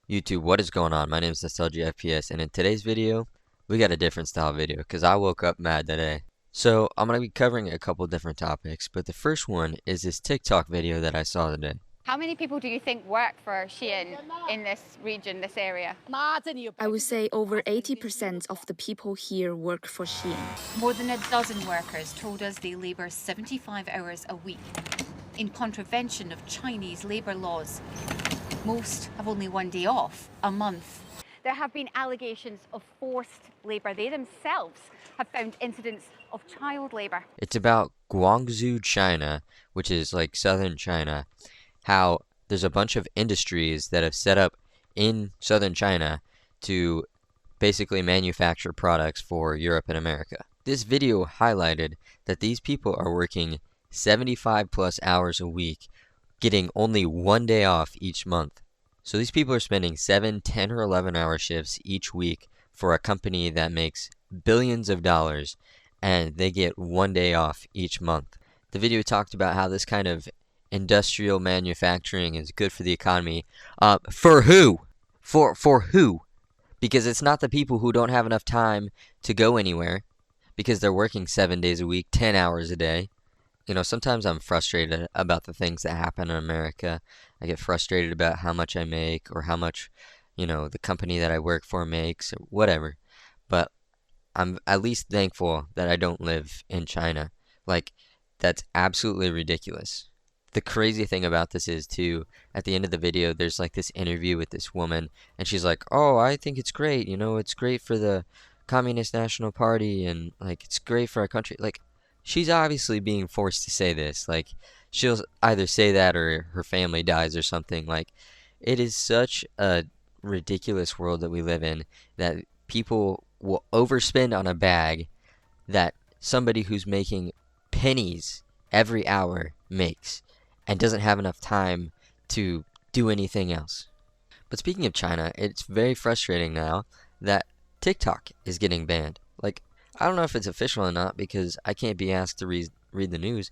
YouTube, what is going on? My name is NostalgiaFPS, and in today's video, we got a different style video because I woke up mad today. So I'm going to be covering a couple different topics, but the first one is this TikTok video that I saw today. How many people do you think work for Shein in this region, this area? I would say over 80% of the people here work for Shein. More than a dozen workers told us they labour 75 hours a week in contravention of Chinese labour laws. Most have only one day off a month. There have been allegations of forced labour. They themselves have found incidents of child labour. It's about Guangzhou, China, which is like southern China, how there's a bunch of industries that have set up in southern China to basically manufacture products for Europe and America. This video highlighted that these people are working 75 plus hours a week, getting only one day off each month. So these people are spending 7, 10, or 11-hour shifts each week for a company that makes billions of dollars, and they get one day off each month. The video talked about how this kind of industrial manufacturing is good for the economy. For who? For who? Because it's not the people who don't have enough time to go anywhere because they're working 7 days a week, 10 hours a day. You know, sometimes I'm frustrated about the things that happen in America. I get frustrated about how much I make or how much, the company that I work for makes or whatever. But I'm at least thankful that I don't live in China. Like, that's absolutely ridiculous. The crazy thing about this is, too, at the end of the video, there's like this interview with this woman, and she's like, oh, I think it's great. It's great for the Communist National Party, and, like, it's great for our country. Like, she's obviously being forced to say this. Like, she'll either say that or her family dies or something. Like, it is such a ridiculous world that we live in that people will overspend on a bag that somebody who's making pennies every hour makes and doesn't have enough time to do anything else. But speaking of China, it's very frustrating now that TikTok is getting banned. Like, I don't know if it's official or not because I can't be asked to read the news.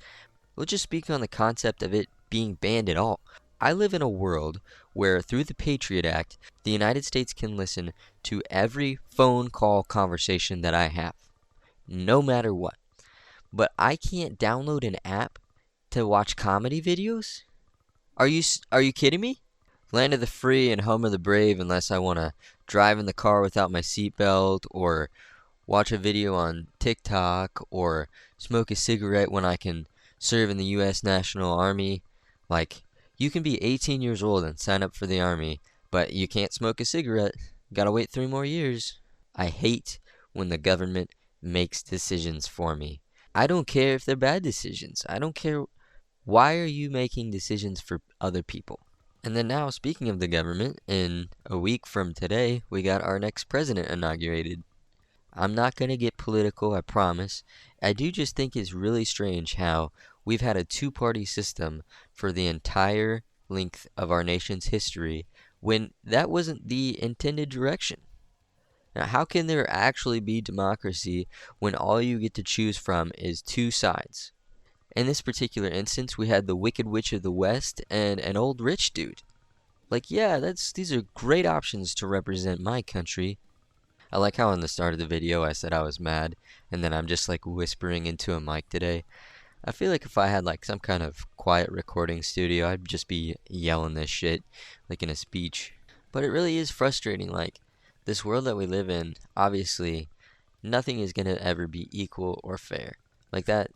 We'll just speak on the concept of it being banned at all. I live in a world where through the Patriot Act, the United States can listen to every phone call conversation that I have, no matter what. But I can't download an app to watch comedy videos? Are you kidding me? Land of the free and home of the brave unless I want to drive in the car without my seatbelt or watch a video on TikTok or smoke a cigarette when I can serve in the U.S. National Army. Like, you can be 18 years old and sign up for the Army, but you can't smoke a cigarette. Gotta wait 3 more years. I hate when the government makes decisions for me. I don't care if they're bad decisions. I don't care. Why are you making decisions for other people? And then now, speaking of the government, in a week from today, we got our next president inaugurated. I'm not going to get political, I promise. I do just think it's really strange how we've had a two-party system for the entire length of our nation's history when that wasn't the intended direction. Now, how can there actually be democracy when all you get to choose from is two sides? In this particular instance, we had the Wicked Witch of the West and an old rich dude. Like, yeah, these are great options to represent my country. I like how in the start of the video I said I was mad, and then I'm just like whispering into a mic today. I feel like if I had like some kind of quiet recording studio, I'd just be yelling this shit, like in a speech. But it really is frustrating, like, this world that we live in, obviously, nothing is gonna ever be equal or fair. Like, that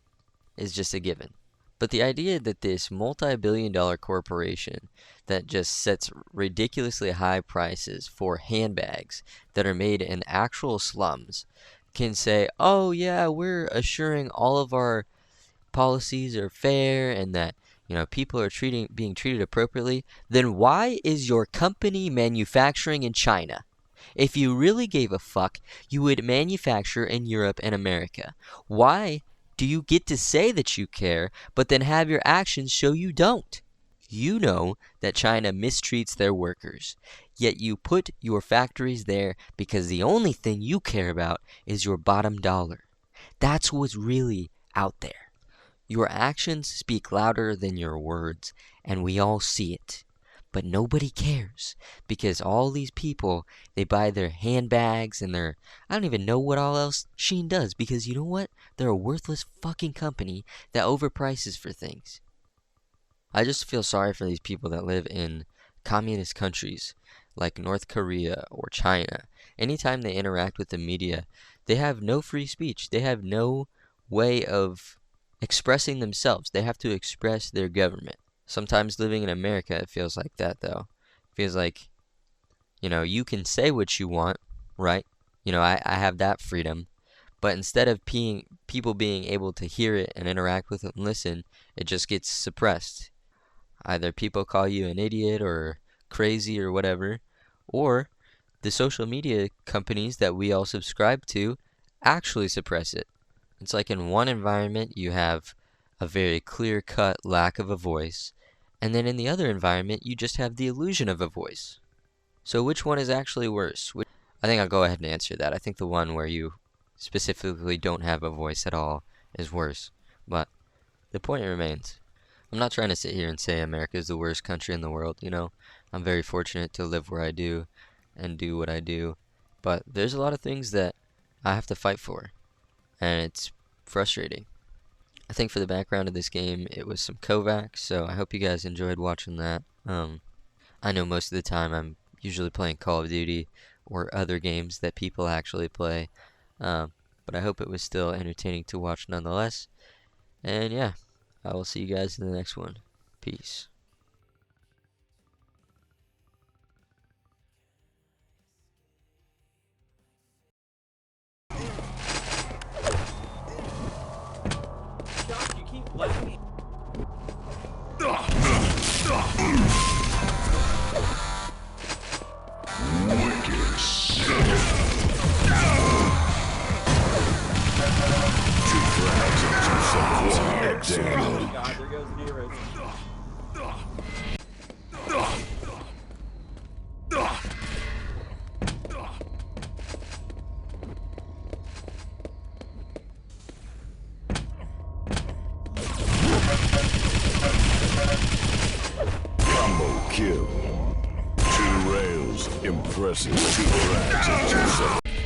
is just a given. But the idea that this multi-billion-dollar corporation that just sets ridiculously high prices for handbags that are made in actual slums can say, oh yeah, we're assuring all of our policies are fair and that people are being treated appropriately, then why is your company manufacturing in China? If you really gave a fuck, you would manufacture in Europe and America. Why do you get to say that you care, but then have your actions show you don't? You know that China mistreats their workers, yet you put your factories there because the only thing you care about is your bottom dollar. That's what's really out there. Your actions speak louder than your words, and we all see it. But nobody cares because all these people, they buy their handbags and their, I don't even know what all else Shein does, because you know what? They're a worthless fucking company that overprices for things. I just feel sorry for these people that live in communist countries like North Korea or China. Anytime they interact with the media, they have no free speech. They have no way of expressing themselves. They have to express their government. Sometimes living in America, it feels like that, though. It feels like, you can say what you want, right? I have that freedom. But instead of people being able to hear it and interact with it and listen, it just gets suppressed. Either people call you an idiot or crazy or whatever, or the social media companies that we all subscribe to actually suppress it. It's like in one environment you have a very clear-cut lack of a voice, and then in the other environment you just have the illusion of a voice. So which one is actually worse? I think I'll go ahead and answer that. I think the one where you specifically don't have a voice at all is worse. But the point remains. I'm not trying to sit here and say America is the worst country in the world, I'm very fortunate to live where I do and do what I do. But there's a lot of things that I have to fight for, and it's frustrating. I think for the background of this game, it was some Kovaak, so I hope you guys enjoyed watching that. I know most of the time I'm usually playing Call of Duty or other games that people actually play, but I hope it was still entertaining to watch nonetheless. And yeah, I will see you guys in the next one. Peace. You keep letting Oh God, there goes Nero's. Combo kill. 2 rails, impressive. 2 frags and 2 seconds.